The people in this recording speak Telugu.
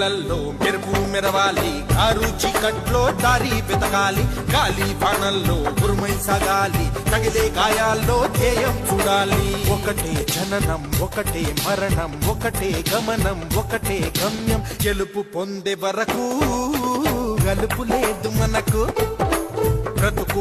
కళ్ళల్లో మెరుపు మెరవాలి, కారు చీకట్లో దారి వెతకాలి, గాలి బాణల్లో ఉరుమై సాగాలి, తగిలే గాయాల్లో ధ్యేయం చూడాలి. ఒకటే జననం, ఒకటే మరణం, ఒకటే గమనం, ఒకటే గమ్యం. గెలుపు పొందే వరకు గలుపు లేదు మనకు. బ్రతుకు